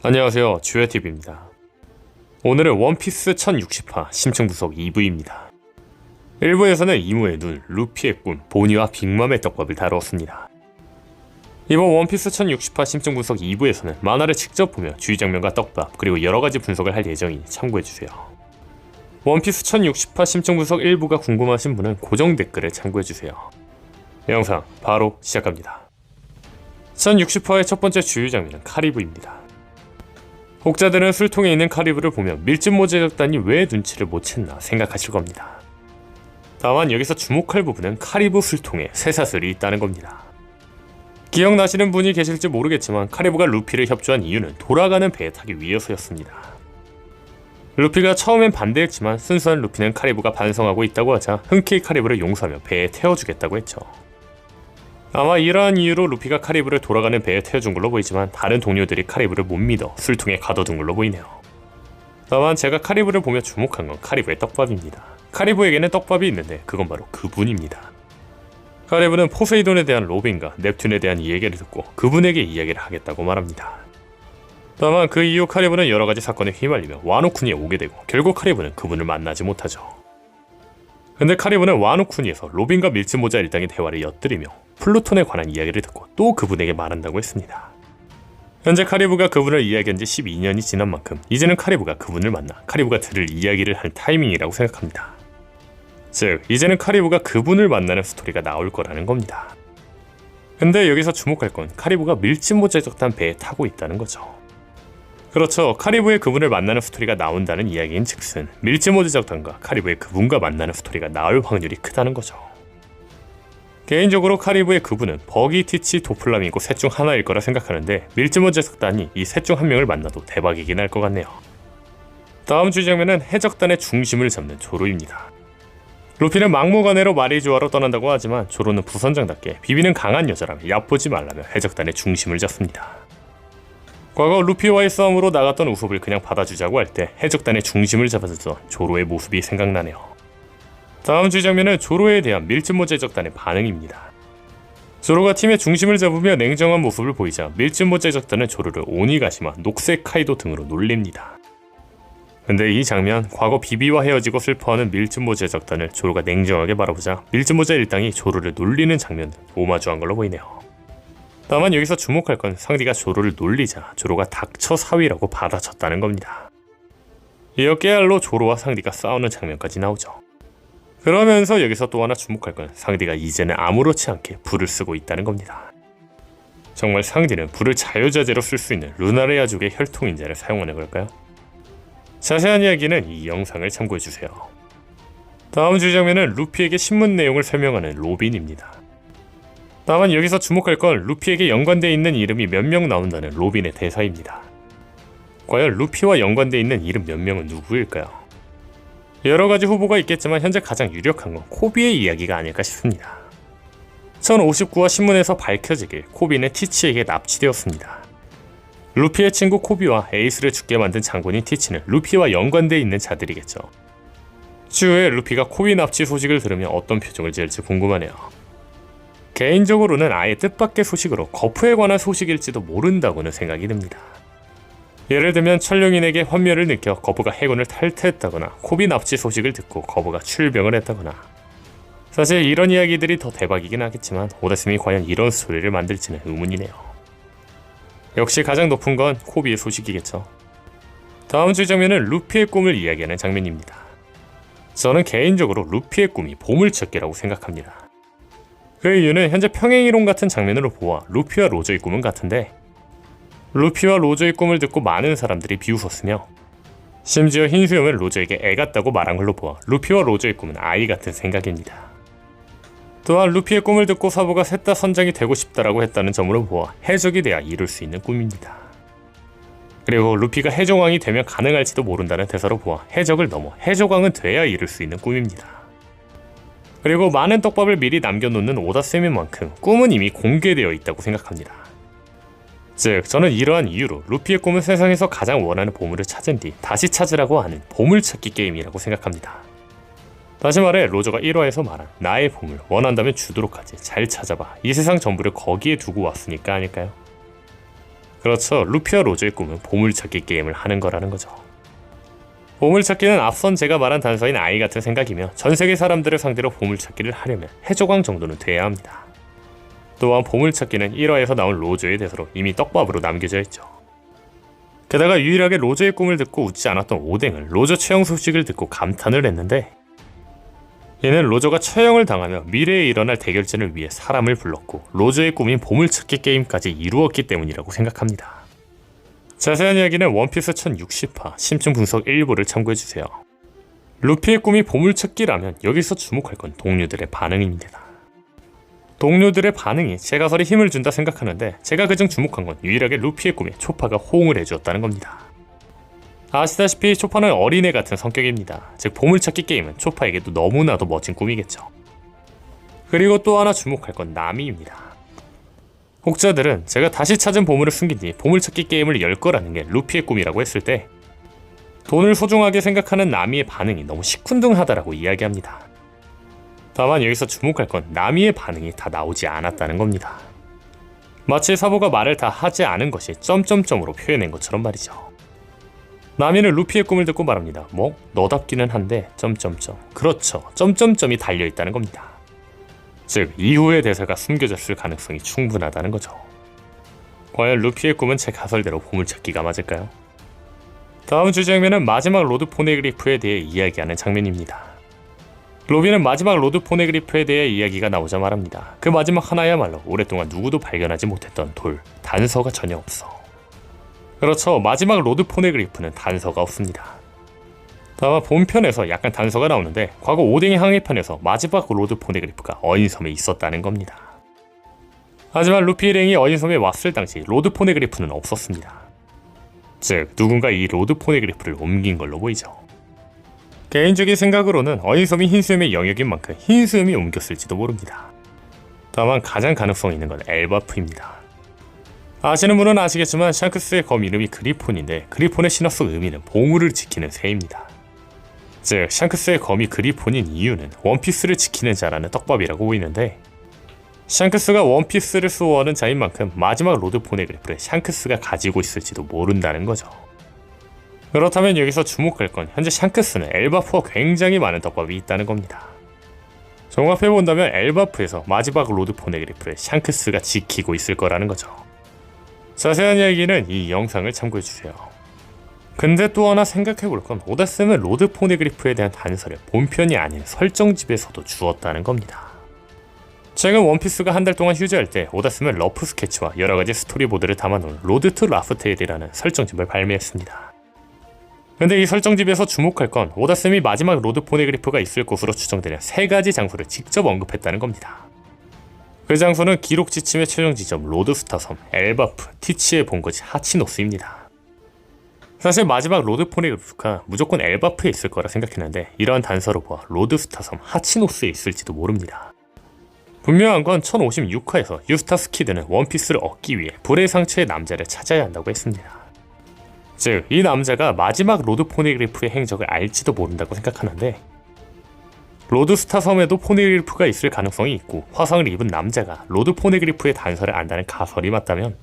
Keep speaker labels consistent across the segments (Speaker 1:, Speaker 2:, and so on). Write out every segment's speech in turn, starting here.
Speaker 1: 안녕하세요, 주야TV입니다. 오늘은 원피스 1060화 심층분석 2부입니다. 1부에서는 이무의 눈, 루피의 꿈, 보니와 빅맘의 떡밥을 다루었습니다. 이번 원피스 1060화 심층분석 2부에서는 만화를 직접 보며 주의 장면과 떡밥, 그리고 여러가지 분석을 할 예정이니 참고해주세요. 원피스 1060화 심층분석 1부가 궁금하신 분은 고정 댓글을 참고해주세요. 영상 바로 시작합니다. 1060화의 첫 번째 주요 장면은 카리브입니다. 혹자들은 술통에 있는 카리브를 보면 밀짚모 제작단이 왜 눈치를 못 챘나 생각하실 겁니다. 다만 여기서 주목할 부분은 카리브 술통에 쇠사슬이 있다는 겁니다. 기억나시는 분이 계실지 모르겠지만 카리브가 루피를 협조한 이유는 돌아가는 배에 타기 위해서였습니다. 루피가 처음엔 반대했지만 순수한 루피는 카리브가 반성하고 있다고 하자 흔쾌히 카리브를 용서하며 배에 태워주겠다고 했죠. 아마 이러한 이유로 루피가 카리브를 돌아가는 배에 태워준 걸로 보이지만 다른 동료들이 카리브를 못 믿어 술통에 가둬둔 걸로 보이네요. 다만 제가 카리브를 보며 주목한 건 카리브의 떡밥입니다. 카리브에게는 떡밥이 있는데 그건 바로 그분입니다. 카리브는 포세이돈에 대한 로빈과 넵튠에 대한 이야기를 듣고 그분에게 이야기를 하겠다고 말합니다. 다만 그 이후 카리브는 여러가지 사건에 휘말리며 와노쿠니에 오게 되고 결국 카리브는 그분을 만나지 못하죠. 근데 카리브는 와노쿠니에서 로빈과 밀짚모자 일당의 대화를 엿들으며 플루톤에 관한 이야기를 듣고 또 그분에게 말한다고 했습니다. 현재 카리브가 그분을 이야기한 지 12년이 지난 만큼 이제는 카리브가 그분을 만나 카리브가 들을 이야기를 할 타이밍이라고 생각합니다. 즉 이제는 카리브가 그분을 만나는 스토리가 나올 거라는 겁니다. 근데 여기서 주목할 건 카리브가 밀짚모자 제작단 배에 타고 있다는 거죠. 그렇죠. 카리브의 그분을 만나는 스토리가 나온다는 이야기인 즉슨 밀짚모 제작단과 카리브의 그분과 만나는 스토리가 나올 확률이 크다는 거죠. 개인적으로 카리브의 그분은 버기, 티치, 도플라밍고 셋 중 하나일 거라 생각하는데 밀짚모 제작단이 이 셋 중 한 명을 만나도 대박이긴 할 것 같네요. 다음 주 장면은 해적단의 중심을 잡는 조로입니다. 루피는 막무가내로 마리조아로 떠난다고 하지만 조로는 부선장답게 비비는 강한 여자라며 얕보지 말라며 해적단의 중심을 잡습니다. 과거 루피와의 싸움으로 나갔던 우섭을 그냥 받아주자고 할 때 해적단의 중심을 잡아줬던 조로의 모습이 생각나네요. 다음 주 장면은 조로에 대한 밀짚모 제작단의 반응입니다. 조로가 팀의 중심을 잡으며 냉정한 모습을 보이자 밀짚모 제작단은 조로를 오니가시마, 녹색 카이도 등으로 놀립니다. 근데 이 장면, 과거 비비와 헤어지고 슬퍼하는 밀짚모 제작단을 조로가 냉정하게 바라보자 밀짚모자 일당이 조로를 놀리는 장면은 오마주한 걸로 보이네요. 다만 여기서 주목할 건 상디가 조로를 놀리자 조로가 닥쳐 사위라고 받아쳤다는 겁니다. 이어 깨알로 조로와 상디가 싸우는 장면까지 나오죠. 그러면서 여기서 또 하나 주목할 건 상디가 이제는 아무렇지 않게 불을 쓰고 있다는 겁니다. 정말 상디는 불을 자유자재로 쓸 수 있는 루나레아족의 혈통인자를 사용하는 걸까요? 자세한 이야기는 이 영상을 참고해주세요. 다음 주 장면은 루피에게 신문 내용을 설명하는 로빈입니다. 다만 여기서 주목할 건 루피에게 연관되어 있는 이름이 몇 명 나온다는 로빈의 대사입니다. 과연 루피와 연관되어 있는 이름 몇 명은 누구일까요? 여러가지 후보가 있겠지만 현재 가장 유력한 건 코비의 이야기가 아닐까 싶습니다. 1059화 신문에서 밝혀지길 코비는 티치에게 납치되었습니다. 루피의 친구 코비와 에이스를 죽게 만든 장군인 티치는 루피와 연관되어 있는 자들이겠죠. 추후에 루피가 코비 납치 소식을 들으며 어떤 표정을 지을지 궁금하네요. 개인적으로는 아예 뜻밖의 소식으로 거프에 관한 소식일지도 모른다고는 생각이 듭니다. 예를 들면 천룡인에게 환멸을 느껴 거부가 해군을 탈퇴했다거나 코비 납치 소식을 듣고 거부가 출병을 했다거나. 사실 이런 이야기들이 더 대박이긴 하겠지만 오다스미 과연 이런 스토리를 만들지는 의문이네요. 역시 가장 높은 건 코비의 소식이겠죠. 다음 주 장면은 루피의 꿈을 이야기하는 장면입니다. 저는 개인적으로 루피의 꿈이 보물찾기라고 생각합니다. 그 이유는 현재 평행이론 같은 장면으로 보아 루피와 로저의 꿈은 같은데 루피와 로저의 꿈을 듣고 많은 사람들이 비웃었으며 심지어 흰수염은 로저에게 애 같다고 말한 걸로 보아 루피와 로저의 꿈은 아이 같은 생각입니다. 또한 루피의 꿈을 듣고 사부가 셋 다 선장이 되고 싶다라고 했다는 점으로 보아 해적이 돼야 이룰 수 있는 꿈입니다. 그리고 루피가 해적왕이 되면 가능할지도 모른다는 대사로 보아 해적을 넘어 해적왕은 돼야 이룰 수 있는 꿈입니다. 그리고 많은 떡밥을 미리 남겨놓는 오다쌤인 만큼 꿈은 이미 공개되어 있다고 생각합니다. 즉 저는 이러한 이유로 루피의 꿈은 세상에서 가장 원하는 보물을 찾은 뒤 다시 찾으라고 하는 보물찾기 게임이라고 생각합니다. 다시 말해 로저가 1화에서 말한 나의 보물 원한다면 주도록 하지 잘 찾아봐 이 세상 전부를 거기에 두고 왔으니까 아닐까요? 그렇죠. 루피와 로저의 꿈은 보물찾기 게임을 하는 거라는 거죠. 보물찾기는 앞선 제가 말한 단서인 아이 같은 생각이며 전세계 사람들을 상대로 보물찾기를 하려면 해적왕 정도는 돼야 합니다. 또한 보물찾기는 1화에서 나온 로저의 대사로 이미 떡밥으로 남겨져 있죠. 게다가 유일하게 로저의 꿈을 듣고 웃지 않았던 오뎅은 로저 처형 소식을 듣고 감탄을 했는데, 얘는 로저가 처형을 당하며 미래에 일어날 대결전을 위해 사람을 불렀고 로저의 꿈인 보물찾기 게임까지 이루었기 때문이라고 생각합니다. 자세한 이야기는 원피스 1060화 심층 분석 일부를 참고해주세요. 루피의 꿈이 보물찾기라면 여기서 주목할 건 동료들의 반응입니다. 동료들의 반응이 제 가설에 힘을 준다 생각하는데, 제가 그중 주목한 건 유일하게 루피의 꿈에 초파가 호응을 해주었다는 겁니다. 아시다시피 초파는 어린애 같은 성격입니다. 즉 보물찾기 게임은 초파에게도 너무나도 멋진 꿈이겠죠. 그리고 또 하나 주목할 건 나미입니다. 혹자들은 제가 다시 찾은 보물을 숨긴 뒤 보물찾기 게임을 열 거라는 게 루피의 꿈이라고 했을 때, 돈을 소중하게 생각하는 나미의 반응이 너무 시큰둥하다라고 이야기합니다. 다만 여기서 주목할 건 나미의 반응이 다 나오지 않았다는 겁니다. 마치 사보가 말을 다 하지 않은 것이 점점점으로 표현한 것처럼 말이죠. 나미는 루피의 꿈을 듣고 말합니다. 뭐? 너답기는 한데 점점점. 그렇죠. 점점점이 달려있다는 겁니다. 즉 이후의 대사가 숨겨졌을 가능성이 충분하다는 거죠. 과연 루피의 꿈은 제 가설대로 보물찾기가 맞을까요? 다음 주 장면은 마지막 로드 포네그리프에 대해 이야기하는 장면입니다. 로비는 마지막 로드 포네그리프에 대해 이야기가 나오자 말합니다. 그 마지막 하나야말로 오랫동안 누구도 발견하지 못했던 돌, 단서가 전혀 없어. 그렇죠. 마지막 로드 포네그리프는 단서가 없습니다. 다만 본편에서 약간 단서가 나오는데, 과거 오뎅의 항해편에서 마지막 로드 포네그리프가 어인섬에 있었다는 겁니다. 하지만 루피 일행이 어인섬에 왔을 당시 로드 포네그리프는 없었습니다. 즉 누군가 이 로드 포네그리프를 옮긴 걸로 보이죠. 개인적인 생각으로는 어인섬이 흰수염의 영역인 만큼 흰수염이 옮겼을지도 모릅니다. 다만 가장 가능성 있는 건 엘바프입니다. 아시는 분은 아시겠지만 샹크스의 검 이름이 그리폰인데, 그리폰의 신화 속 의미는 보물을 지키는 새입니다. 즉 샹크스의 검이 그리폰인 이유는 원피스를 지키는 자라는 떡밥이라고 보이는데, 샹크스가 원피스를 수호하는 자인 만큼 마지막 로드 포네그리프를 샹크스가 가지고 있을지도 모른다는 거죠. 그렇다면 여기서 주목할 건 현재 샹크스는 엘바프와 굉장히 많은 떡밥이 있다는 겁니다. 종합해본다면 엘바프에서 마지막 로드 포네그리프를 샹크스가 지키고 있을 거라는 거죠. 자세한 이야기는 이 영상을 참고해주세요. 근데 또 하나 생각해볼 건 오다쌤은 로드 포네그리프에 대한 단서를 본편이 아닌 설정집에서도 주었다는 겁니다. 최근 원피스가 한 달 동안 휴지할 때 오다쌤은 러프 스케치와 여러가지 스토리보드를 담아놓은 로드 투 라프테일이라는 설정집을 발매했습니다. 근데 이 설정집에서 주목할 건 오다쌤이 마지막 로드 포네그리프가 있을 곳으로 추정되는 3가지 장소를 직접 언급했다는 겁니다. 그 장소는 기록 지침의 최종 지점 로드스타 섬, 엘바프, 티치의 본거지 하치노스입니다. 사실 마지막 로드 포네그리프가 무조건 엘바프에 있을 거라 생각했는데, 이러한 단서로 보아 로드스타 섬, 하치노스에 있을지도 모릅니다. 분명한 건 1056화에서 유스타스 키드는 원피스를 얻기 위해 불의 상처의 남자를 찾아야 한다고 했습니다. 즉 이 남자가 마지막 로드 포네그리프의 행적을 알지도 모른다고 생각하는데, 로드스타 섬에도 포네그리프가 있을 가능성이 있고 화상을 입은 남자가 로드 포네그리프의 단서를 안다는 가설이 맞다면,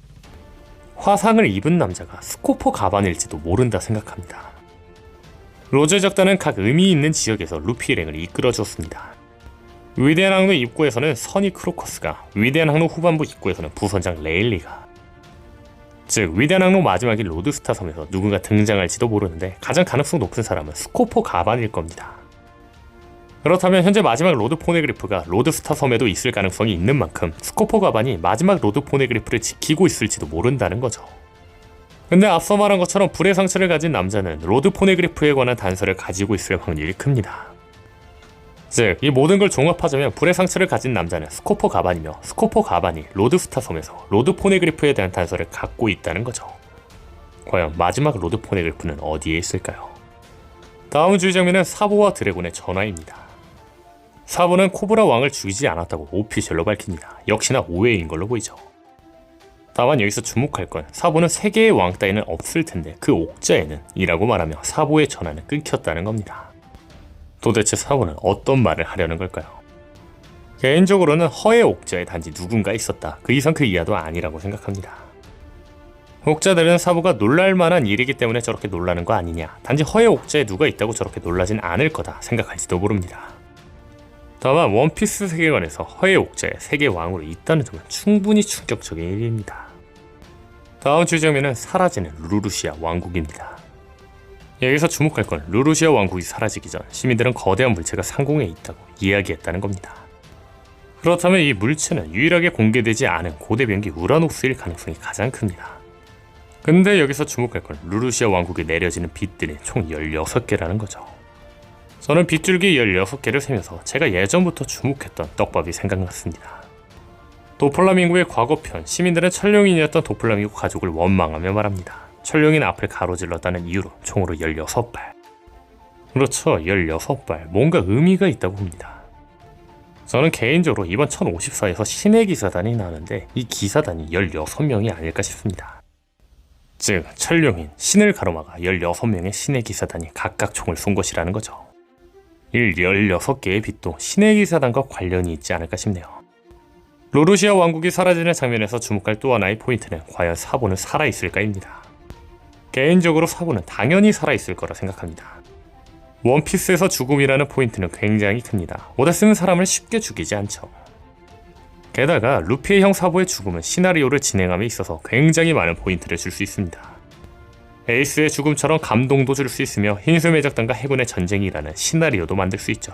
Speaker 1: 화상을 입은 남자가 스코포 가반일지도 모른다 생각합니다. 로저의 적단은 각 의미 있는 지역에서 루피 일행을 이끌어주었습니다. 위대한 항로 입구에서는 선이 크로커스가, 위대한 항로 후반부 입구에서는 부선장 레일리가, 즉 위대한 항로 마지막인 로드스타 섬에서 누군가 등장할지도 모르는데 가장 가능성 높은 사람은 스코포 가반일 겁니다. 그렇다면 현재 마지막 로드 포네그리프가 로드스타 섬에도 있을 가능성이 있는 만큼 스코포 가반이 마지막 로드 포네그리프를 지키고 있을지도 모른다는 거죠. 근데 앞서 말한 것처럼 불의 상처를 가진 남자는 로드 포네그리프에 관한 단서를 가지고 있을 확률이 큽니다. 즉 이 모든 걸 종합하자면 불의 상처를 가진 남자는 스코포 가반이며, 스코포 가반이 로드스타 섬에서 로드 포네그리프에 대한 단서를 갖고 있다는 거죠. 과연 마지막 로드 포네그리프는 어디에 있을까요? 다음 주의 장면은 사보와 드래곤의 전화입니다. 사보는 코브라 왕을 죽이지 않았다고 오피셜로 밝힙니다. 역시나 오해인 걸로 보이죠. 다만 여기서 주목할 건 사보는 세계의 왕 따위는 없을 텐데 그 옥자에는 이라고 말하며 사보의 전화는 끊겼다는 겁니다. 도대체 사보는 어떤 말을 하려는 걸까요? 개인적으로는 허의 옥자에 단지 누군가 있었다, 그 이상 그 이하도 아니라고 생각합니다. 옥자들은 사부가 놀랄만한 일이기 때문에 저렇게 놀라는 거 아니냐, 단지 허의 옥자에 누가 있다고 저렇게 놀라진 않을 거다 생각할지도 모릅니다. 다만 원피스 세계관에서 허의 옥자에 세계 왕으로 있다는 점은 충분히 충격적인 일입니다. 다음 주제면은 사라지는 루루시아 왕국입니다. 여기서 주목할 건 루루시아 왕국이 사라지기 전 시민들은 거대한 물체가 상공에 있다고 이야기했다는 겁니다. 그렇다면 이 물체는 유일하게 공개되지 않은 고대 병기 우라노스일 가능성이 가장 큽니다. 근데 여기서 주목할 건 루루시아 왕국에 내려지는 빛들이 총 16개라는 거죠. 저는 빗줄기 16개를 세면서 제가 예전부터 주목했던 떡밥이 생각났습니다. 도플라밍고의 과거편, 시민들은 천룡인이었던 도플라밍고 가족을 원망하며 말합니다. 천룡인 앞을 가로질렀다는 이유로 총으로 16발. 그렇죠, 16발. 뭔가 의미가 있다고 봅니다. 저는 개인적으로 이번 1054에서 신의 기사단이 나오는데 이 기사단이 16명이 아닐까 싶습니다. 즉, 천룡인, 신을 가로막아 16명의 신의 기사단이 각각 총을 쏜 것이라는 거죠. 16개의 빛도 신의 기사단과 관련이 있지 않을까 싶네요. 루루시아 왕국이 사라지는 장면에서 주목할 또 하나의 포인트는 과연 사보는 살아있을까입니다. 개인적으로 사보는 당연히 살아있을 거라 생각합니다. 원피스에서 죽음이라는 포인트는 굉장히 큽니다. 오다 쓰는 사람을 쉽게 죽이지 않죠. 게다가 루피의 형 사보의 죽음은 시나리오를 진행함에 있어서 굉장히 많은 포인트를 줄 수 있습니다. 에이스의 죽음처럼 감동도 줄 수 있으며 흰수매적단과 해군의 전쟁이라는 시나리오도 만들 수 있죠.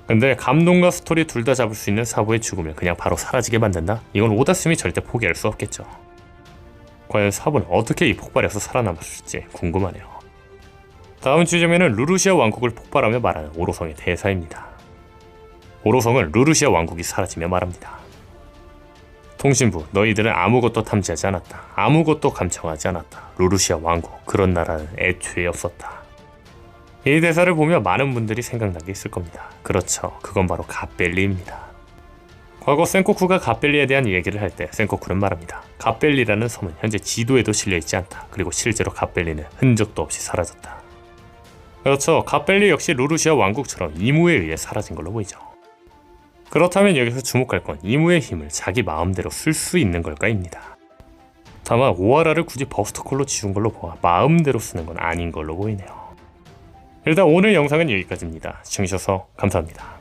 Speaker 1: 근데 감동과 스토리 둘 다 잡을 수 있는 사보의 죽음을 그냥 바로 사라지게 만든다? 이건 오다스미 절대 포기할 수 없겠죠. 과연 사보는 어떻게 이 폭발에서 살아남았을지 궁금하네요. 다음 주제면은 루루시아 왕국을 폭발하며 말하는 오로성의 대사입니다. 오로성은 루루시아 왕국이 사라지며 말합니다. 통신부, 너희들은 아무것도 탐지하지 않았다. 아무것도 감청하지 않았다. 루루시아 왕국, 그런 나라는 애초에 없었다. 이 대사를 보며 많은 분들이 생각난 게 있을 겁니다. 그렇죠, 그건 바로 갓벨리입니다. 과거 센코쿠가 갓벨리에 대한 얘기를 할 때 센코쿠는 말합니다. 갓벨리라는 섬은 현재 지도에도 실려있지 않다. 그리고 실제로 갓벨리는 흔적도 없이 사라졌다. 그렇죠, 갓벨리 역시 루루시아 왕국처럼 이무에 의해 사라진 걸로 보이죠. 그렇다면 여기서 주목할 건 이무의 힘을 자기 마음대로 쓸 수 있는 걸까입니다. 다만 오하라를 굳이 버스터콜로 지운 걸로 보아 마음대로 쓰는 건 아닌 걸로 보이네요. 일단 오늘 영상은 여기까지입니다. 시청해주셔서 감사합니다.